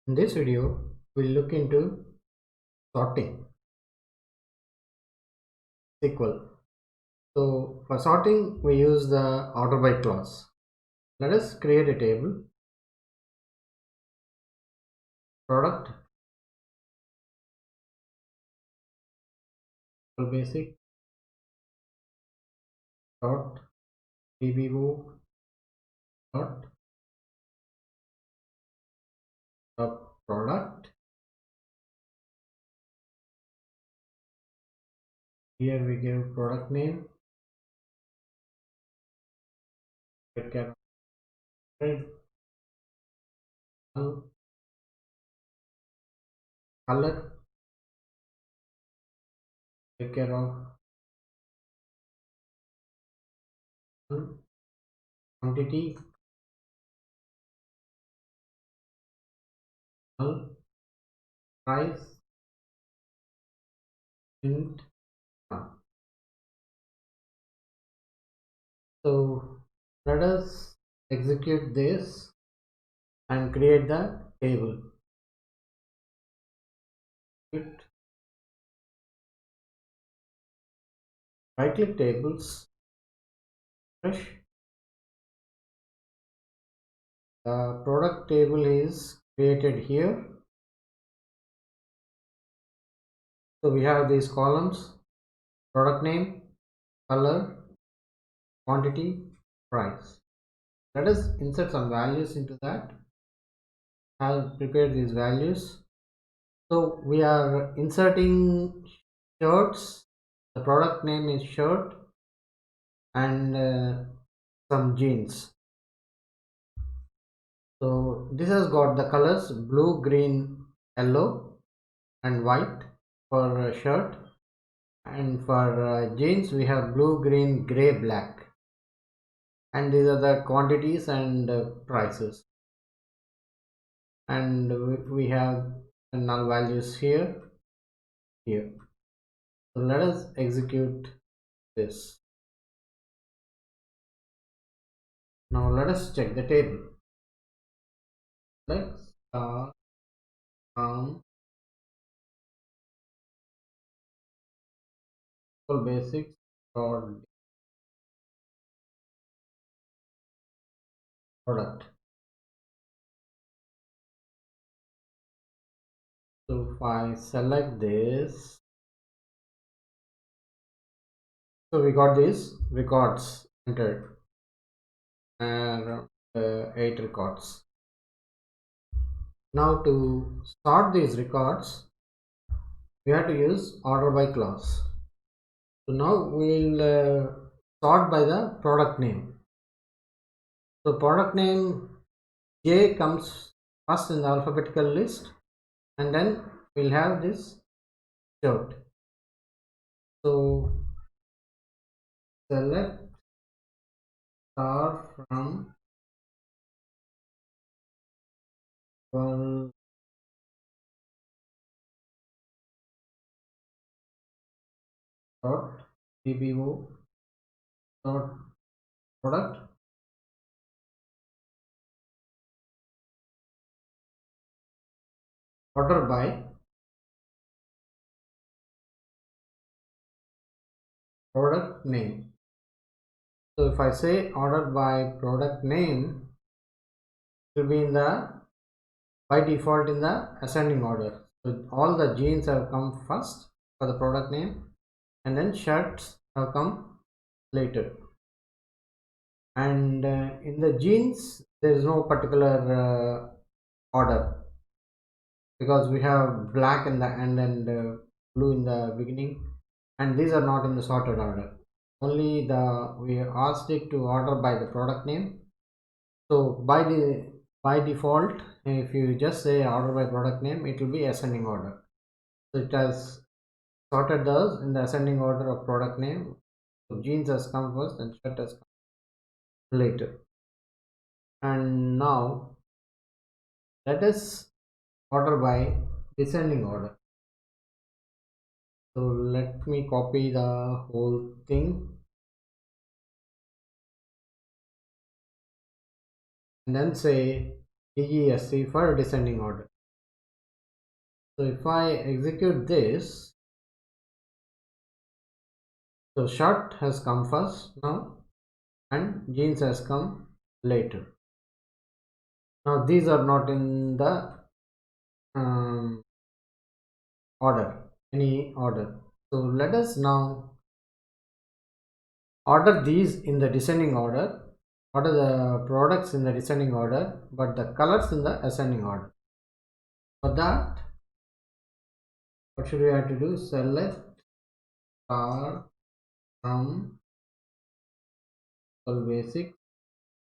In this video, we'll look into sorting SQL. So for sorting, we use the order by clause. Let us create a table, product, basic dot bbo dot product. Here we give product name, take care of red, color, take care of quantity, price, int. So let us execute this and create the table. Right click tables, fresh. The product table is created here. So we have these columns: product name, color, quantity, price. Let us insert some values into that. I'll prepare these values. So we are inserting shirts. The product name is shirt, and some jeans. So this has got the colors blue, green, yellow and white for shirt, and for jeans we have blue, green, gray, black, and these are the quantities and prices, and we have null values here. So let us execute this. Now let us check the table. Let's start from basics product. So if I select this, so we got these records entered, and 8 records. Now to sort these records, we have to use order by clause. So now we'll sort by the product name. So product name J comes first in the alphabetical list, and then we'll have this shirt. So select star from dot bbo dot product order by product name. So if I say order by product name, it will be in the by default in the ascending order. So all the jeans have come first for the product name, and then shirts have come later. And in the jeans there is no particular order, because we have black in the end and blue in the beginning, and these are not in the sorted order. Only we asked it to order by the product name. So by default, if you just say order by product name, it will be ascending order. So it has sorted those in the ascending order of product name. So jeans has come first and shirt has come later. And now let us order by descending order. So let me copy the whole thing and then say desc for descending order. So if I execute this, so shirt has come first now and jeans has come later. Now these are not in the um, any order. So let us now order these in the descending order, order the products in the descending order, but the colors in the ascending order. For that, what should we have to do? Select star from basic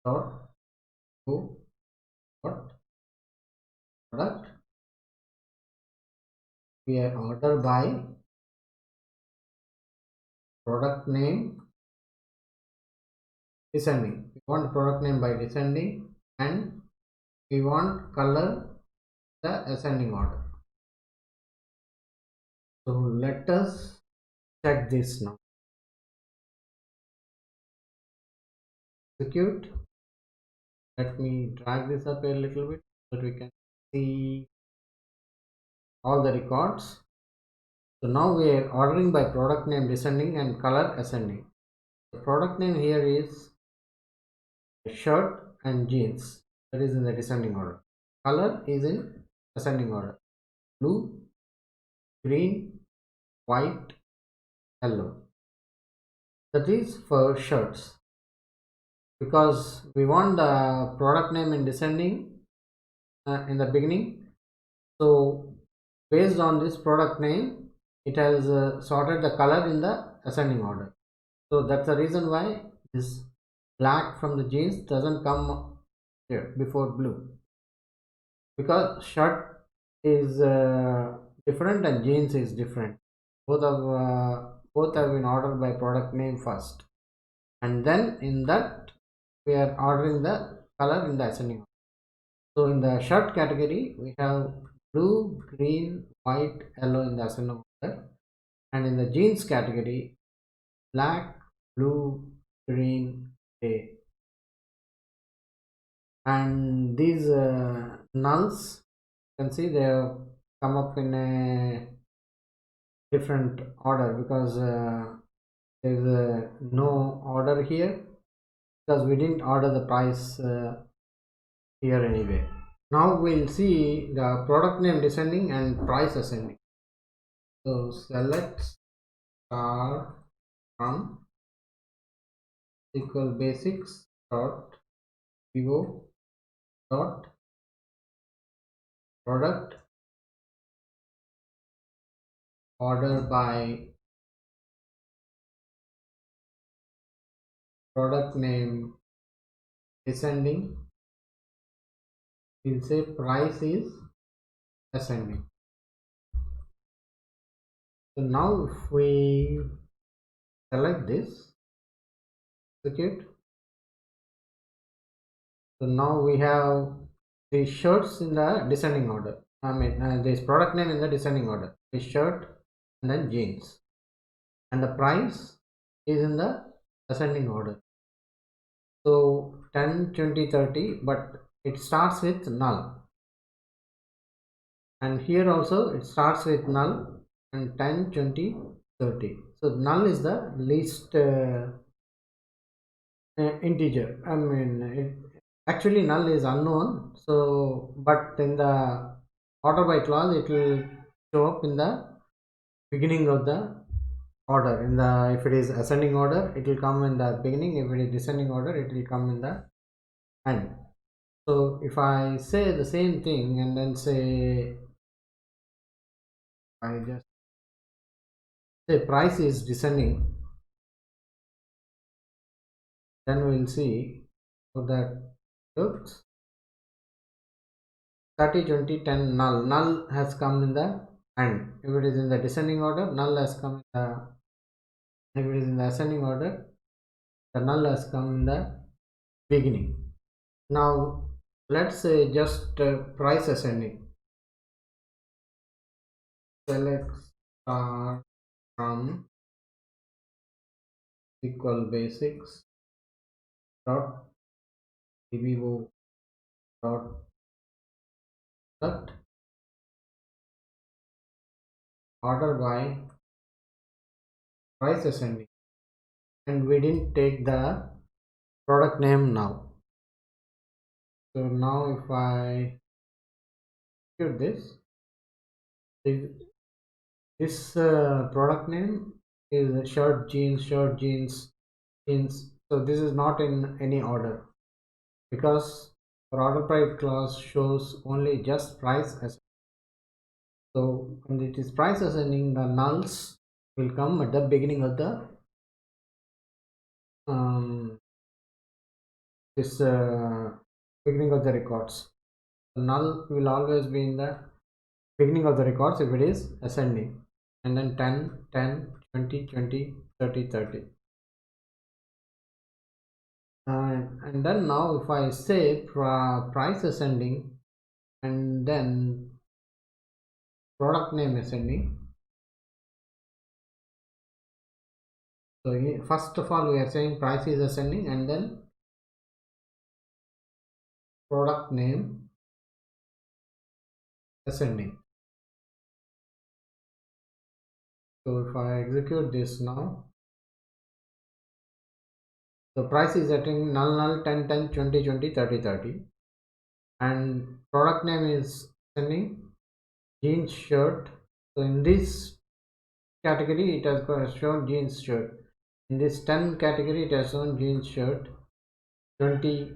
dot go dot product. We are order by product name descending. We want product name by descending, and we want color the ascending order. So let us check this now. Execute. Let me drag this up a little bit so that we can see all the records. So now we are ordering by product name descending and color ascending. The product name here is shirt and jeans, that is in the descending order. Color is in ascending order: blue, green, white, yellow. That is for shirts, because we want the product name in descending in the beginning. So based on this product name, it has sorted the color in the ascending order. So that's the reason why this black from the jeans doesn't come here before blue, because shirt is different and jeans is different. Both have been ordered by product name first, and then in that we are ordering the color in the ascending order. So in the shirt category, we have blue, green, white, yellow in the ascending order, and in the jeans category, black, blue, green, gray. And these nulls, you can see they have come up in a different order, because there is no order here, because we didn't order the price here anyway. Now we'll see the product name descending and price ascending. So select star from SQL basics dot vivo dot product order by product name descending. We'll say price is ascending. So now if we select this, execute. So now we have the shirts in the descending order. I mean this product name in the descending order. The shirt and then jeans, and the price is in the ascending order. So 10, 20, 30, but it starts with null, and here also it starts with null, and 10, 20, 30. So null is the least integer. I mean actually null is unknown, so but in the order by clause it will show up in the beginning of the order. In the, if it is ascending order, it will come in the beginning. If it is descending order, it will come in the end. So if I say the same thing and then say, I just say price is descending, then we'll see how that looks. 30, 20, 10, null has come in the end. If it is in the descending order, null has come in the, if it is in the ascending order, the null has come in the beginning. Now let's say just price ascending. Select star from SQL basics dot dbo dot product order by price ascending, and we didn't take the product name now. So now if I execute this product name is shirt jeans, jeans. So this is not in any order, because our order price clause shows only just price as. So when it is price ascending, the nulls will come at the beginning of the this beginning of the records. The null will always be in the beginning of the records if it is ascending, and then 10 10 20 20 30 30. And then now if I say price ascending and then product name ascending, so first of all we are saying price is ascending and then product name ascending. So if I execute this now, the price is setting null 10 10 20 20 30 30, and product name is ascending, jeans shirt. So in this category it has shown jeans shirt, in this 10 category it has shown jeans shirt, 20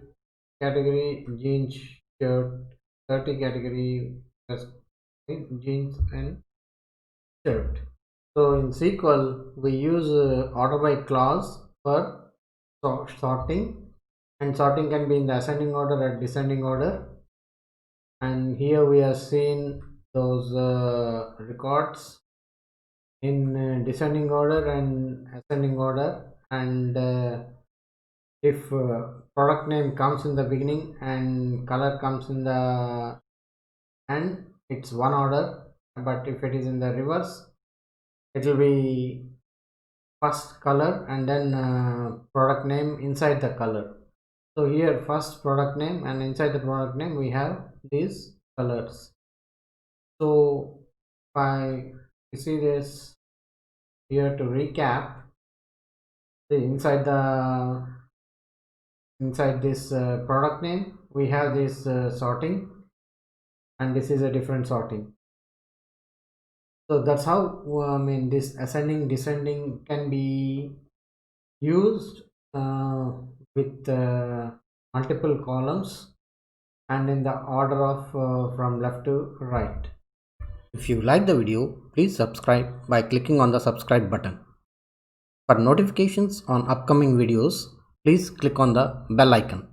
category jeans shirt, 30 category has jeans and shirt. So in SQL we use order by clause for sorting, and sorting can be in the ascending order or descending order, and here we are seeing those records in descending order and ascending order, and if product name comes in the beginning and color comes in the end, it's one order, but if it is in the reverse, it will be first color and then product name inside the color. So here first product name, and inside the product name we have these colors. So if I see this here, to recap, see inside this product name we have this sorting, and this is a different sorting. So that's how this ascending descending can be used with multiple columns and in the order of from left to right. If you like the video, please subscribe by clicking on the subscribe button. For notifications on upcoming videos, please click on the bell icon.